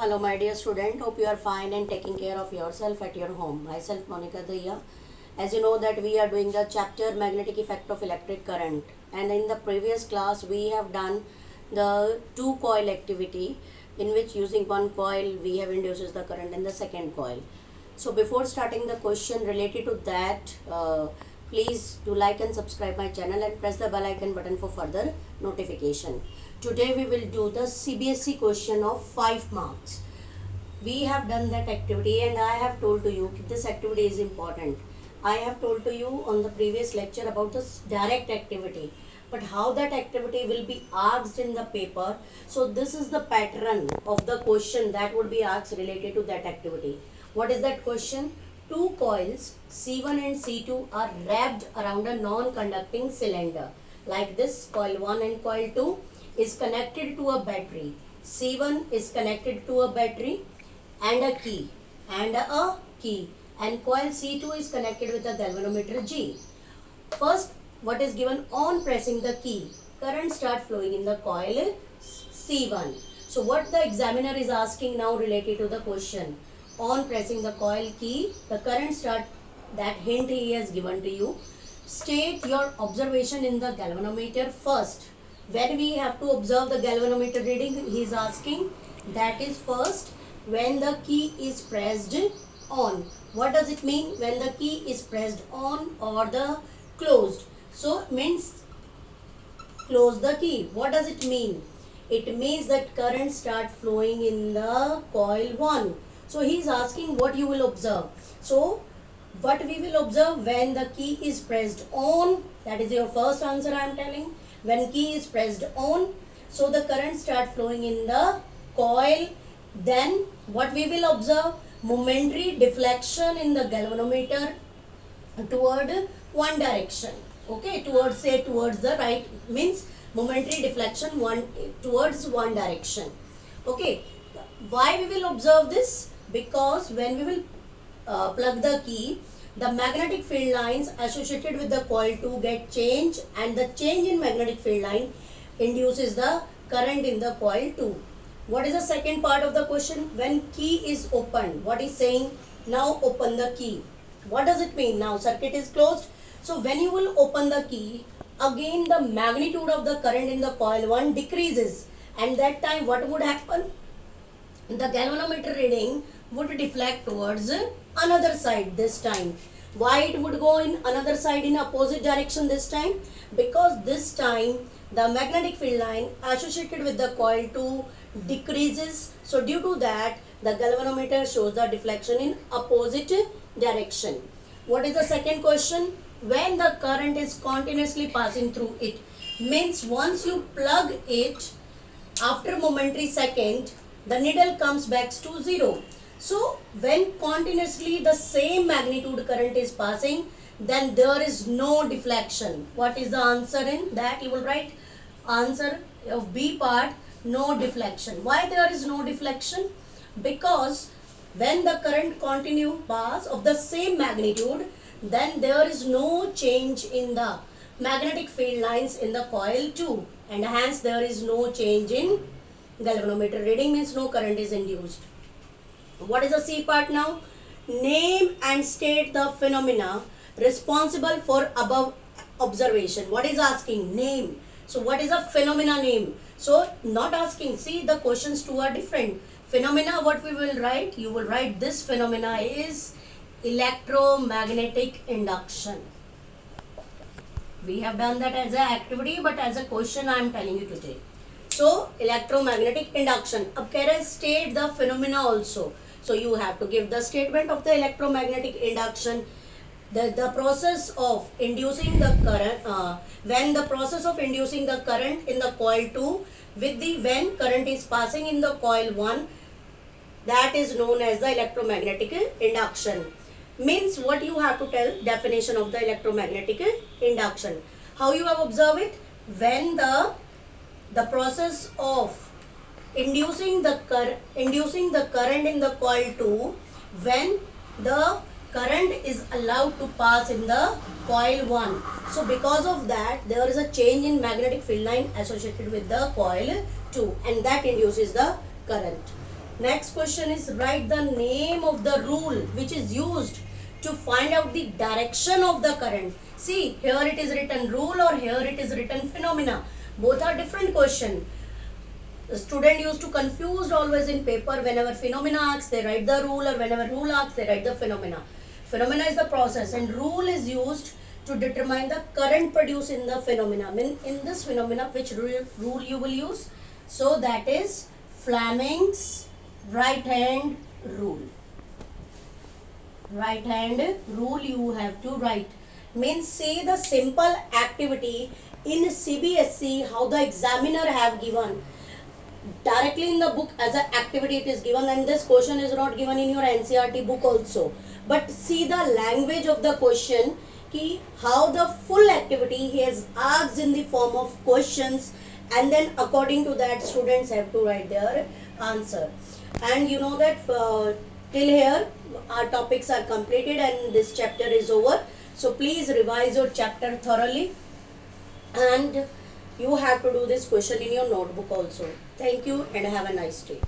Hello, my dear student. Hope you are fine and taking care of yourself at your home. Myself, Monica Daya. As you know that we are doing the chapter magnetic effect of electric current, and in the previous class we have done the two coil activity, in which using one coil we have induces the current in the second coil. So before starting the question related to that, please do like and subscribe my channel and press the bell icon button for further notification. Today we will do the CBSE question of 5 marks. We have done that activity and I have told to you this activity is important. I have told to you on the previous lecture about this direct activity, but how that activity will be asked in the paper. So this is the pattern of the question that would be asked related to that activity. What is that question? Two coils C1 and C2 are wrapped around a non-conducting cylinder. Like this, coil 1 and coil 2 is connected to a battery. C1 is connected to a battery and a key and coil C2 is connected with a galvanometer G. First, what is given? On pressing the key, current start flowing in the coil C1. So what the examiner is asking now related to the question, on pressing the coil key, the current start, that hint he has given to you. State your observation in the galvanometer first. When we have to observe the galvanometer reading, he is asking, that is first when the key is pressed on. What does it mean when the key is pressed on or the closed? So means close the key. What does it mean? It means that current start flowing in the coil 1. So he is asking what you will observe. So what we will observe when the key is pressed on, that is your first answer I am telling. When key is pressed on, so the current start flowing in the coil. Then what we will observe? Momentary deflection in the galvanometer toward one direction. Okay, towards the right, means momentary deflection towards one direction. Okay, why we will observe this? Because when we will plug the key, the magnetic field lines associated with the coil 2 get changed, and the change in magnetic field line induces the current in the coil 2. What is the second part of the question? When key is opened, what is saying? Now open the key. What does it mean? Now circuit is closed. So when you will open the key, again the magnitude of the current in the coil 1 decreases, and that time what would happen? The galvanometer reading would deflect towards another side this time. Why it would go in another side in opposite direction this time? Because this time the magnetic field line associated with the coil 2 decreases. So due to that, the galvanometer shows the deflection in opposite direction. What is the second question? When the current is continuously passing through it, means once you plug it, after momentary second, the needle comes back to 0. So when continuously the same magnitude current is passing, then there is no deflection. What is the answer in that? You will write answer of B part, no deflection. Why there is no deflection? Because when the current continue pass of the same magnitude, then there is no change in the magnetic field lines in the coil 2, and hence there is no change in galvanometer reading, means no current is induced. What is the C part now? Name and state the phenomena responsible for above observation. What is asking? Name. So what is a phenomena name? So not asking, see the questions two are different. Phenomena, what we will write? You will write this phenomena is electromagnetic induction. We have done that as an activity, but as a question I am telling you today. So electromagnetic induction. Ab keh rahe state the phenomena also. So you have to give the statement of the electromagnetic induction. The process of inducing the current, when the process of inducing the current in the coil 2 with the when current is passing in the coil 1, that is known as the electromagnetic induction. Means what you have to tell definition of the electromagnetic induction. How you have observed it? When the process of inducing the current in the coil 2, when the current is allowed to pass in the coil 1. So because of that, there is a change in magnetic field line associated with the coil 2, and that induces the current. Next question is write the name of the rule which is used to find out the direction of the current. See, here it is written rule or here it is written phenomena. Both are different question. The student used to confused always in paper. Whenever phenomena asks, they write the rule, or whenever rule asks, they write the phenomena. Phenomena is the process and rule is used to determine the current produced in the phenomena. In this phenomena, which rule you will use? So that is Fleming's right hand rule. Right hand rule you have to write. Means say the simple activity in CBSE how the examiner have given. Directly in the book as an activity it is given, and this question is not given in your NCERT book also. But see the language of the question, ki how the full activity he has asked in the form of questions, and then according to that students have to write their answer. And you know that till here our topics are completed and this chapter is over. So please revise your chapter thoroughly, and you have to do this question in your notebook also. Thank you and have a nice day.